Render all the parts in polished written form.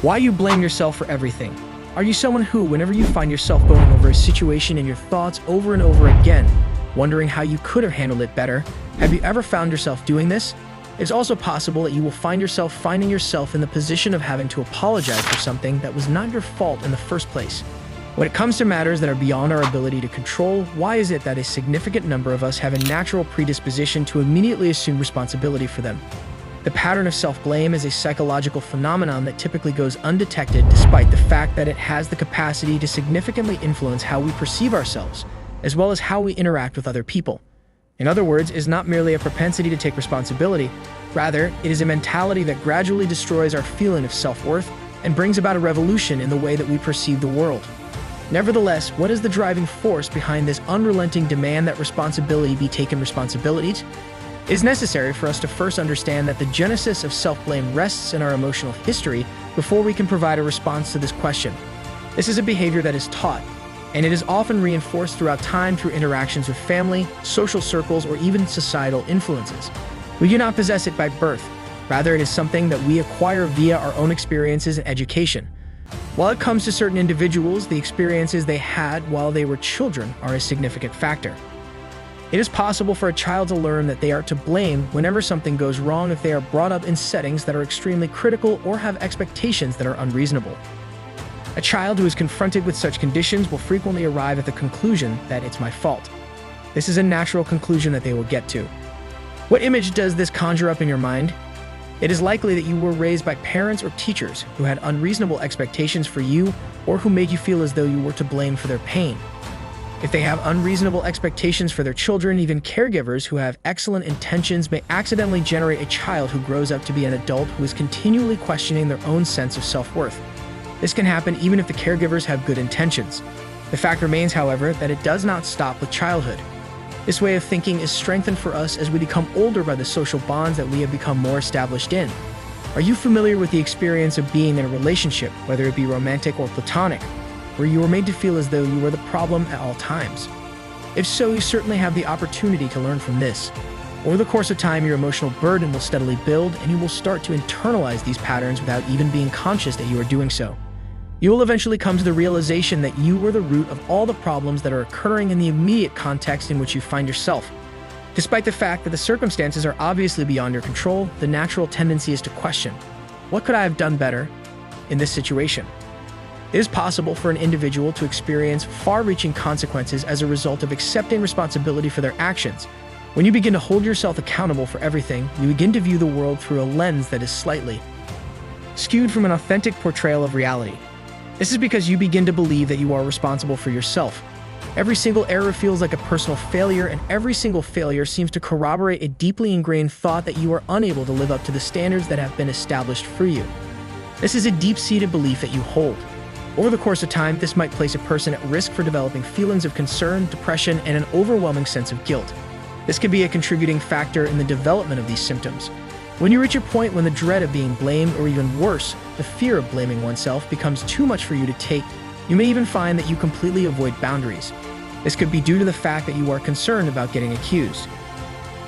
Why you blame yourself for everything? Are you someone who, whenever you find yourself going over a situation in your thoughts over and over again, wondering how you could have handled it better, have you ever found yourself doing this? It's also possible that you will find yourself finding yourself in the position of having to apologize for something that was not your fault in the first place. When it comes to matters that are beyond our ability to control, why is it that a significant number of us have a natural predisposition to immediately assume responsibility for them? The pattern of self-blame is a psychological phenomenon that typically goes undetected despite the fact that it has the capacity to significantly influence how we perceive ourselves, as well as how we interact with other people. In other words, it is not merely a propensity to take responsibility, rather, it is a mentality that gradually destroys our feeling of self-worth and brings about a revolution in the way that we perceive the world. Nevertheless, what is the driving force behind this unrelenting demand that responsibility be taken responsibilities? It is necessary for us to first understand that the genesis of self-blame rests in our emotional history before we can provide a response to this question. This is a behavior that is taught, and it is often reinforced throughout time through interactions with family, social circles, or even societal influences. We do not possess it by birth. Rather, it is something that we acquire via our own experiences and education. While it comes to certain individuals, the experiences they had while they were children are a significant factor. It is possible for a child to learn that they are to blame whenever something goes wrong if they are brought up in settings that are extremely critical or have expectations that are unreasonable. A child who is confronted with such conditions will frequently arrive at the conclusion that it's my fault. This is a natural conclusion that they will get to. What image does this conjure up in your mind? It is likely that you were raised by parents or teachers who had unreasonable expectations for you or who made you feel as though you were to blame for their pain. If they have unreasonable expectations for their children, even caregivers who have excellent intentions may accidentally generate a child who grows up to be an adult who is continually questioning their own sense of self-worth. This can happen even if the caregivers have good intentions. The fact remains, however, that it does not stop with childhood. This way of thinking is strengthened for us as we become older by the social bonds that we have become more established in. Are you familiar with the experience of being in a relationship, whether it be romantic or platonic, where you were made to feel as though you were the problem at all times? If so, you certainly have the opportunity to learn from this. Over the course of time, your emotional burden will steadily build, and you will start to internalize these patterns without even being conscious that you are doing so. You will eventually come to the realization that you were the root of all the problems that are occurring in the immediate context in which you find yourself. Despite the fact that the circumstances are obviously beyond your control, the natural tendency is to question, what could I have done better in this situation? It is possible for an individual to experience far-reaching consequences as a result of accepting responsibility for their actions. When you begin to hold yourself accountable for everything, you begin to view the world through a lens that is slightly skewed from an authentic portrayal of reality. This is because you begin to believe that you are responsible for yourself. Every single error feels like a personal failure, and every single failure seems to corroborate a deeply ingrained thought that you are unable to live up to the standards that have been established for you. This is a deep-seated belief that you hold. Over the course of time, this might place a person at risk for developing feelings of concern, depression, and an overwhelming sense of guilt. This could be a contributing factor in the development of these symptoms. When you reach a point when the dread of being blamed, or even worse, the fear of blaming oneself, becomes too much for you to take, you may even find that you completely avoid boundaries. This could be due to the fact that you are concerned about getting accused.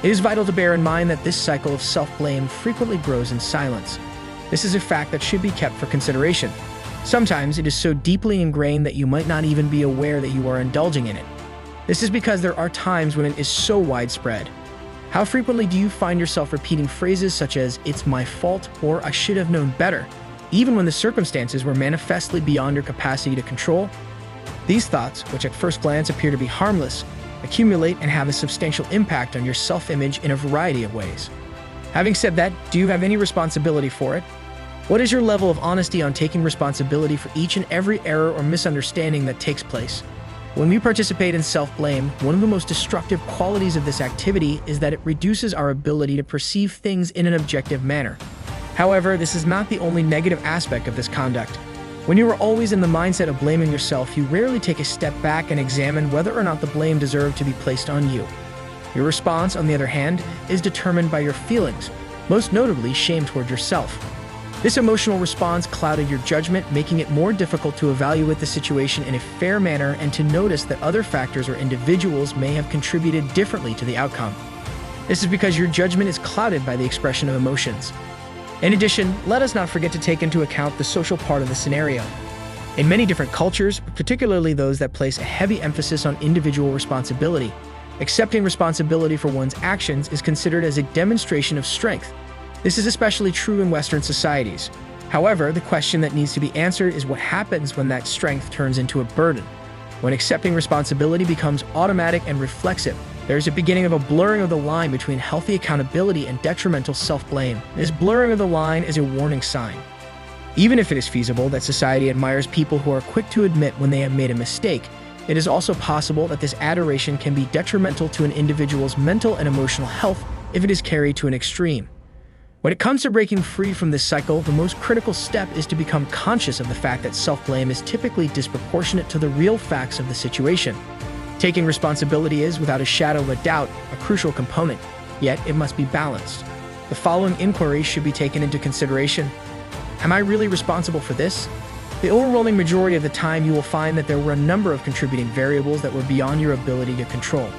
It is vital to bear in mind that this cycle of self-blame frequently grows in silence. This is a fact that should be kept for consideration. Sometimes it is so deeply ingrained that you might not even be aware that you are indulging in it. This is because there are times when it is so widespread. How frequently do you find yourself repeating phrases such as, "It's my fault," or "I should have known better," even when the circumstances were manifestly beyond your capacity to control? These thoughts, which at first glance appear to be harmless, accumulate and have a substantial impact on your self-image in a variety of ways. Having said that, do you have any responsibility for it? What is your level of honesty on taking responsibility for each and every error or misunderstanding that takes place? When we participate in self-blame, one of the most destructive qualities of this activity is that it reduces our ability to perceive things in an objective manner. However, this is not the only negative aspect of this conduct. When you are always in the mindset of blaming yourself, you rarely take a step back and examine whether or not the blame deserved to be placed on you. Your response, on the other hand, is determined by your feelings, most notably shame toward yourself. This emotional response clouded your judgment, making it more difficult to evaluate the situation in a fair manner and to notice that other factors or individuals may have contributed differently to the outcome. This is because your judgment is clouded by the expression of emotions. In addition, let us not forget to take into account the social part of the scenario. In many different cultures, particularly those that place a heavy emphasis on individual responsibility, accepting responsibility for one's actions is considered as a demonstration of strength. This is especially true in Western societies. However, the question that needs to be answered is what happens when that strength turns into a burden. When accepting responsibility becomes automatic and reflexive, there is a beginning of a blurring of the line between healthy accountability and detrimental self-blame. This blurring of the line is a warning sign. Even if it is feasible that society admires people who are quick to admit when they have made a mistake, it is also possible that this adoration can be detrimental to an individual's mental and emotional health if it is carried to an extreme. When it comes to breaking free from this cycle, the most critical step is to become conscious of the fact that self-blame is typically disproportionate to the real facts of the situation. Taking responsibility is, without a shadow of a doubt, a crucial component, yet it must be balanced. The following inquiries should be taken into consideration. Am I really responsible for this? The overwhelming majority of the time you will find that there were a number of contributing variables that were beyond your ability to control.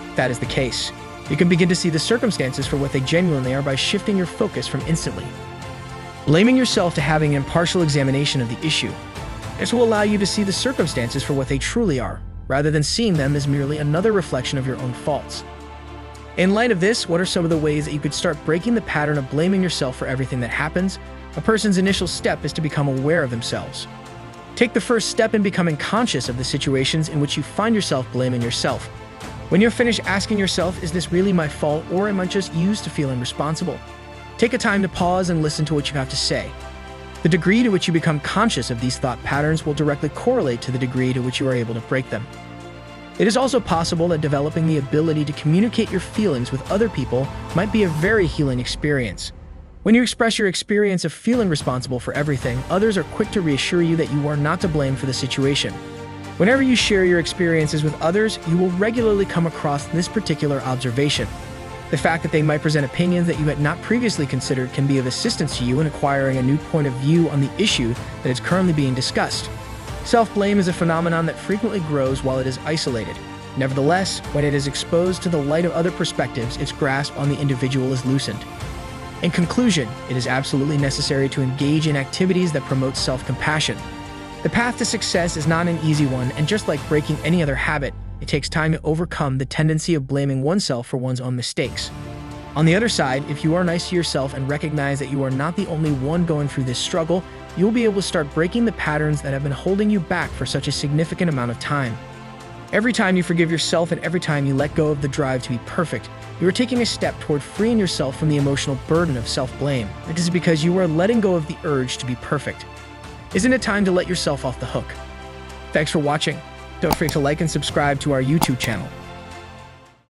If that is the case, you can begin to see the circumstances for what they genuinely are by shifting your focus from instantly blaming yourself to having an impartial examination of the issue. This will allow you to see the circumstances for what they truly are, rather than seeing them as merely another reflection of your own faults. In light of this, what are some of the ways that you could start breaking the pattern of blaming yourself for everything that happens? A person's initial step is to become aware of themselves. Take the first step in becoming conscious of the situations in which you find yourself blaming yourself. When you're finished asking yourself, is this really my fault, or am I just used to feeling responsible? Take a time to pause and listen to what you have to say. The degree to which you become conscious of these thought patterns will directly correlate to the degree to which you are able to break them. It is also possible that developing the ability to communicate your feelings with other people might be a very healing experience. When you express your experience of feeling responsible for everything, others are quick to reassure you that you are not to blame for the situation. Whenever you share your experiences with others, you will regularly come across this particular observation. The fact that they might present opinions that you had not previously considered can be of assistance to you in acquiring a new point of view on the issue that is currently being discussed. Self-blame is a phenomenon that frequently grows while it is isolated. Nevertheless, when it is exposed to the light of other perspectives, its grasp on the individual is loosened. In conclusion, it is absolutely necessary to engage in activities that promote self-compassion. The path to success is not an easy one, and just like breaking any other habit, it takes time to overcome the tendency of blaming oneself for one's own mistakes. On the other side, if you are nice to yourself and recognize that you are not the only one going through this struggle, you will be able to start breaking the patterns that have been holding you back for such a significant amount of time. Every time you forgive yourself and every time you let go of the drive to be perfect, you are taking a step toward freeing yourself from the emotional burden of self-blame. It is because you are letting go of the urge to be perfect. Isn't it time to let yourself off the hook? Thanks for watching. Don't forget to like and subscribe to our YouTube channel.